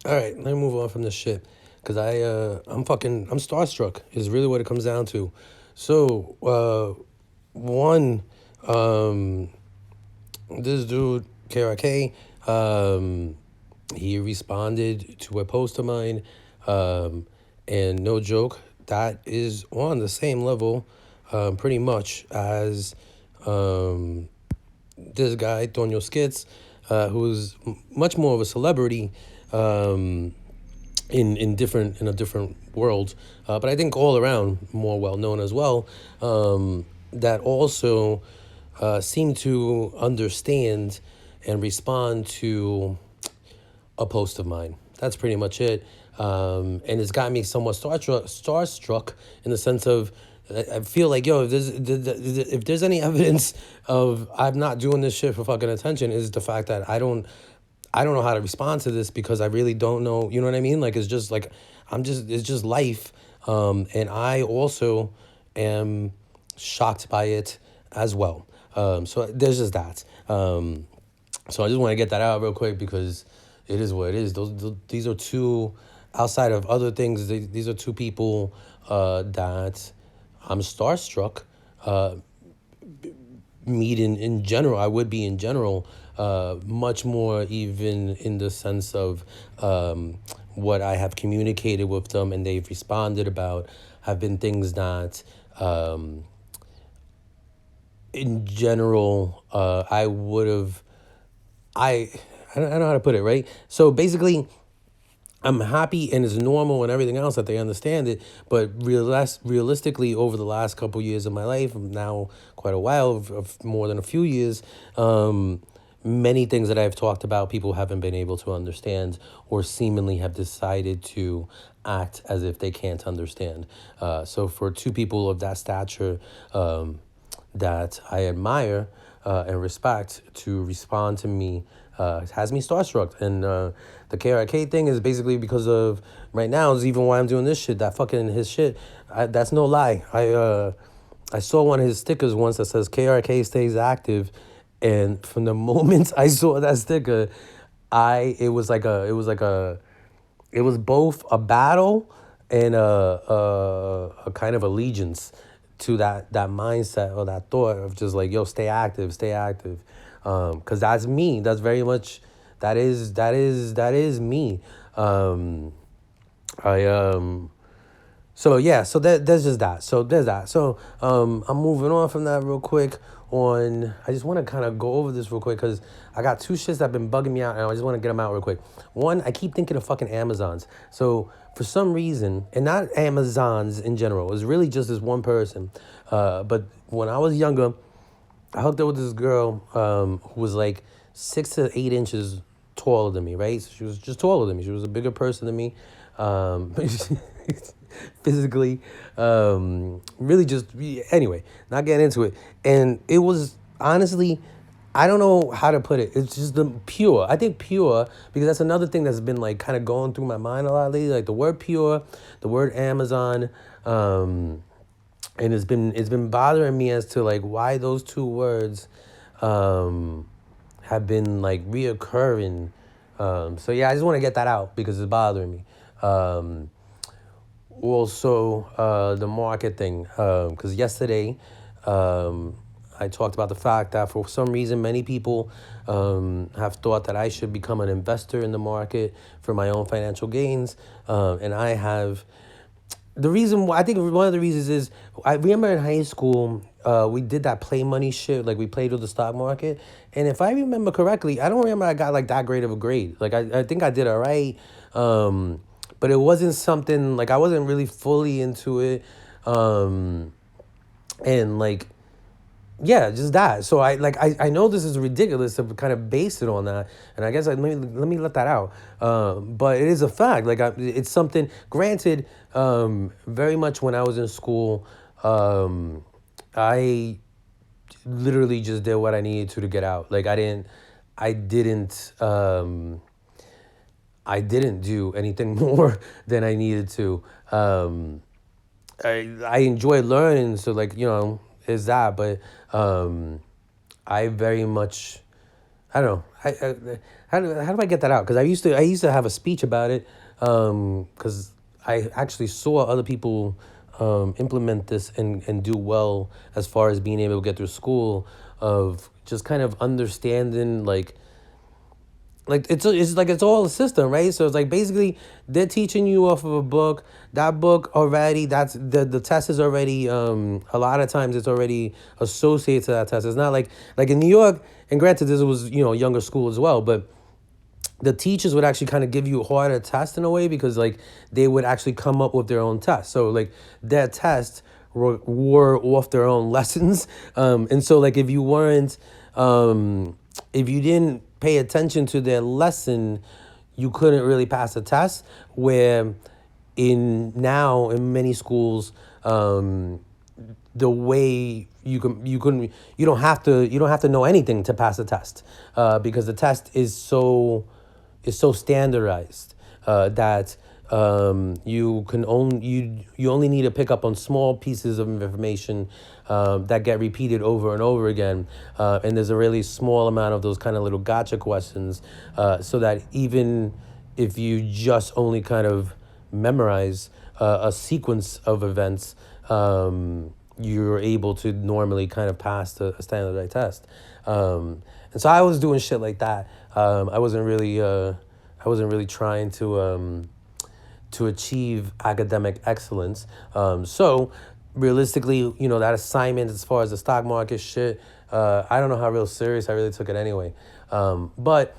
All right, let me move on from this shit, cause I'm starstruck. Is really what it comes down to. So one, um, this dude KRK, he responded to a post of mine, um, and no joke, that is on the same level, pretty much as um, this guy Tonio Skits, who's much more of a celebrity. Um, in a different world, but I think all around more well known as well. That also seem to understand and respond to a post of mine. That's pretty much it. And it's got me somewhat starstruck in the sense of I feel like, yo, if there's any evidence of I'm not doing this shit for fucking attention, is the fact that I don't know how to respond to this because I really don't know. You know what I mean? Like it's just like it's just life, and I also am shocked by it as well. So there's just that. So I just want to get that out real quick because it is what it is. These are two, outside of other things, these are two people that I'm starstruck. Meet in general, I would be in general, much more even in the sense of what I have communicated with them and they've responded about have been things that in general I would have I I don't know how to put it, right? So basically I'm happy and it's normal and everything else that they understand it. But realistically, over the last couple years of my life, now quite a while, of more than a few years, many things that I've talked about, people haven't been able to understand or seemingly have decided to act as if they can't understand. So for two people of that stature, that I admire and respect to respond to me has me starstruck. And the KRK thing is basically because of right now is even why I'm doing this shit. That fucking his shit. That's no lie. I saw one of his stickers once that says KRK stays active, and from the moment I saw that sticker, I it was both a battle and a kind of allegiance to that mindset or that thought of just like, yo, stay active, because that's me. That's very much that is me. Um, I so yeah, so there's just that. So there's that. So I'm moving on from that real quick. On, I just want to kind of go over this real quick because I got two shits that have been bugging me out, and I just want to get them out real quick. One, I keep thinking of fucking Amazons. So for some reason, and not Amazons in general, it was really just this one person. But when I was younger, I hooked up with this girl who was like 6 to 8 inches taller than me, right? So she was just taller than me. She was a bigger person than me, um, physically. Really just, anyway, not getting into it. And it was honestly, I don't know how to put it. It's just the pure. I think pure, because that's another thing that's been like kind of going through my mind a lot lately. Like the word pure, the word Amazon. And it's been bothering me as to like why those two words um, have been like reoccurring. So yeah, I just want to get that out because it's bothering me. Also, the market thing, because yesterday I talked about the fact that for some reason many people have thought that I should become an investor in the market for my own financial gains, and I have the reason why I think one of the reasons is I remember in high school we did that play money shit, like we played with the stock market, and if I remember correctly, I don't remember I got like that great of a grade. Like I think I did all right, but it wasn't something like I wasn't really fully into it, um, and like yeah, just that. So I know this is ridiculous to kind of base it on that, and I guess let me let that out. But it is a fact. Like it's something. Granted, very much when I was in school, I literally just did what I needed to get out. Like I didn't, I didn't do anything more than I needed to. I enjoy learning, so like is that, but I very much I don't know. How do I get that out? Because I used to have a speech about it. Because I actually saw other people implement this and do well as far as being able to get through school, of just kind of understanding it's like it's all a system, right? So it's like basically they're teaching you off of a book. That book already, that's the test is already a lot of times it's already associated to that test. It's not like in New York, and granted this was, younger school as well, but the teachers would actually kind of give you a harder test in a way, because like they would actually come up with their own test. So like their tests were off their own lessons. And so like if you didn't pay attention to their lesson, you couldn't really pass the test. Where in many schools, the way you don't have to know anything to pass the test, because the test is so standardized, that you only need to pick up on small pieces of information that get repeated over and over again, and there's a really small amount of those kind of little gotcha questions, so that even if you just only kind of memorize a sequence of events, you're able to normally kind of pass a standardized test. And so I was doing shit like that. I wasn't really trying to achieve academic excellence. So realistically, that assignment as far as the stock market shit, I don't know how real serious I really took it anyway. But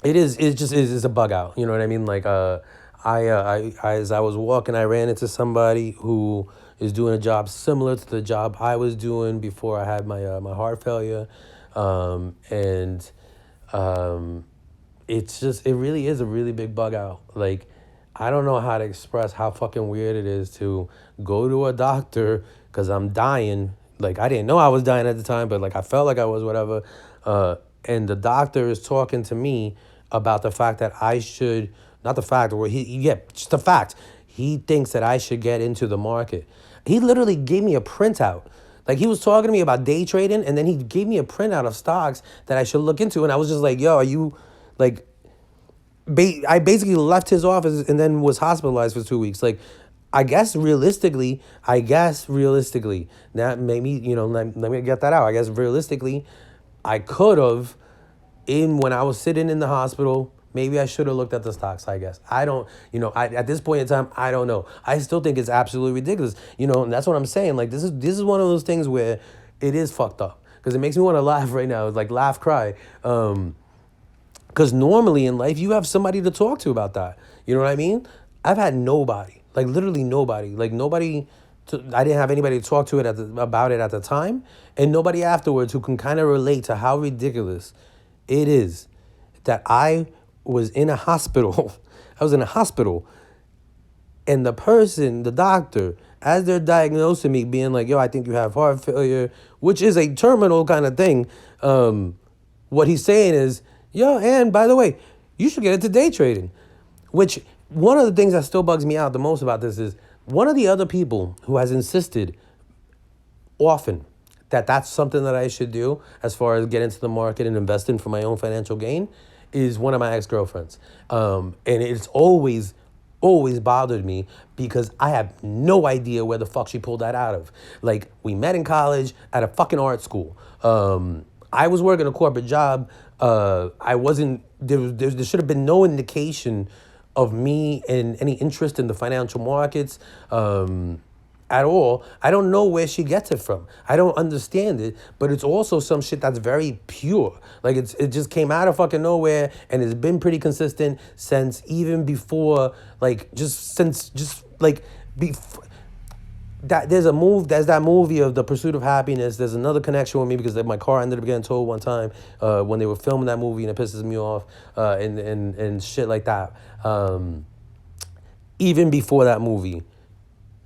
it just is a bug out. You know what I mean? Like, as I was walking, I ran into somebody who is doing a job similar to the job I was doing before I had my heart failure, and it really is a really big bug out. Like, I don't know how to express how fucking weird it is to go to a doctor because I'm dying. Like, I didn't know I was dying at the time, but like I felt like I was, whatever. And the doctor is talking to me about the fact that I should, not the fact, or just the fact, he thinks that I should get into the market. He literally gave me a printout. Like, he was talking to me about day trading, and then he gave me a printout of stocks that I should look into. And I was just like, yo, are you, like, I basically left his office and then was hospitalized for 2 weeks. Like, I guess realistically, that maybe, let me get that out. I guess realistically, I could have, when I was sitting in the hospital, maybe I should have looked at the stocks, I guess. I don't, at this point in time, I don't know. I still think it's absolutely ridiculous, and that's what I'm saying. Like, this is one of those things where it is fucked up, because it makes me want to laugh right now. It's like laugh, cry. Because normally in life, you have somebody to talk to about that. You know what I mean? I've had nobody, like literally nobody, like nobody. I didn't have anybody to talk to about it at the time, and nobody afterwards who can kind of relate to how ridiculous it is that I was in a hospital. I was in a hospital, and the doctor, as they're diagnosing me, being like, yo, I think you have heart failure, which is a terminal kind of thing. What he's saying is, yo, and by the way, you should get into day trading. Which, one of the things that still bugs me out the most about this is, one of the other people who has insisted often that that's something that I should do as far as get into the market and invest in for my own financial gain is one of my ex-girlfriends. And it's always bothered me, because I have no idea where the fuck she pulled that out of. Like, we met in college at a fucking art school. I was working a corporate job. I wasn't, there should have been no indication of me and any interest in the financial markets at all. I don't know where she gets it from. I don't understand it, but it's also some shit that's very pure. Like, it just came out of fucking nowhere, and it's been pretty consistent since even before, like, before. There's that movie of The Pursuit of Happiness. There's another connection with me, because my car ended up getting towed one time when they were filming that movie, and it pisses me off, and shit like that. Even before that movie,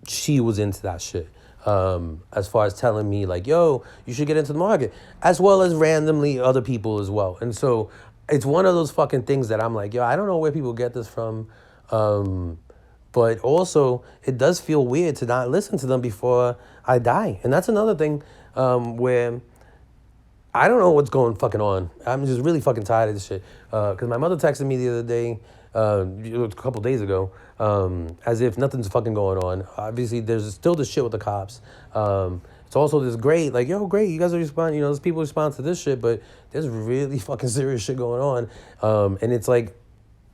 she was into that shit. As far as telling me, like, yo, you should get into the market, as well as randomly other people as well. And so it's one of those fucking things that I'm like, yo, I don't know where people get this from. But also, it does feel weird to not listen to them before I die. And that's another thing, where I don't know what's going fucking on. I'm just really fucking tired of this shit. Because my mother texted me the other day, a couple days ago, as if nothing's fucking going on. Obviously, there's still this shit with the cops. It's also this great, like, yo, great, you guys are responding, there's people respond to this shit, but there's really fucking serious shit going on. And it's like,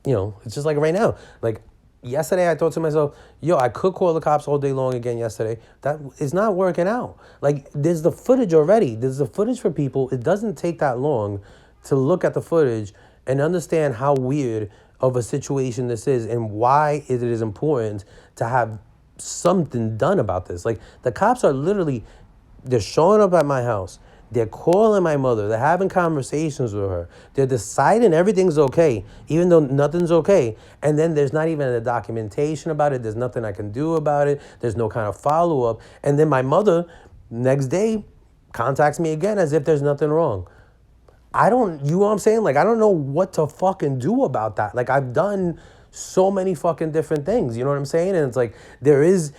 it's just like right now. Like, yesterday I thought to myself, yo, I could call the cops all day long again yesterday. That is not working out. Like, there's the footage already. There's the footage for people. It doesn't take that long to look at the footage and understand how weird of a situation this is and why it is important to have something done about this. Like, the cops are literally, they're showing up at my house. They're calling my mother. They're having conversations with her. They're deciding everything's okay, even though nothing's okay. And then there's not even a documentation about it. There's nothing I can do about it. There's no kind of follow-up. And then my mother, next day, contacts me again as if there's nothing wrong. You know what I'm saying? Like, I don't know what to fucking do about that. Like, I've done so many fucking different things. You know what I'm saying? And it's like, there's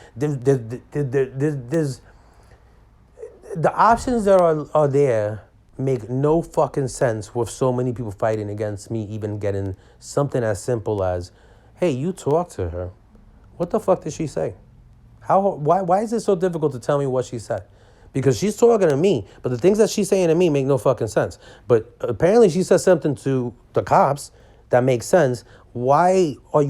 the options that are there make no fucking sense with so many people fighting against me even getting something as simple as, hey, you talked to her. What the fuck did she say? Why is it so difficult to tell me what she said? Because she's talking to me, but the things that she's saying to me make no fucking sense. But apparently she said something to the cops that makes sense. Why are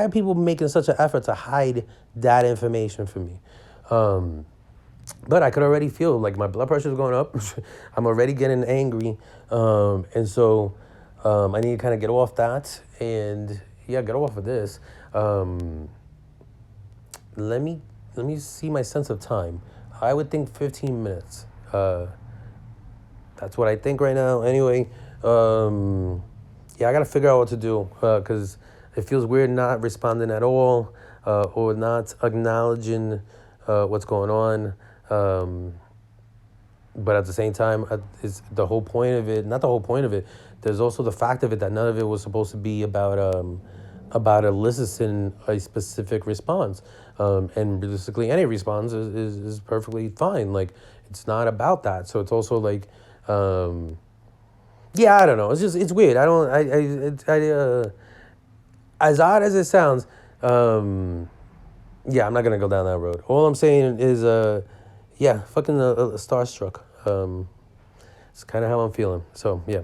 people making such an effort to hide that information from me? But I could already feel like my blood pressure is going up. I'm already getting angry. And so I need to kind of get off that and, get off of this. Let me see my sense of time. I would think 15 minutes. That's what I think right now. Anyway, I got to figure out what to do because it feels weird not responding at all or not acknowledging what's going on. But at the same time, it's the whole point of it, not the whole point of it. There's also the fact of it that none of it was supposed to be about eliciting a specific response. And realistically, any response is perfectly fine. Like, it's not about that. So it's also like, I don't know. It's weird. As odd as it sounds, I'm not gonna go down that road. All I'm saying is, fucking starstruck. It's kind of how I'm feeling. So, yeah.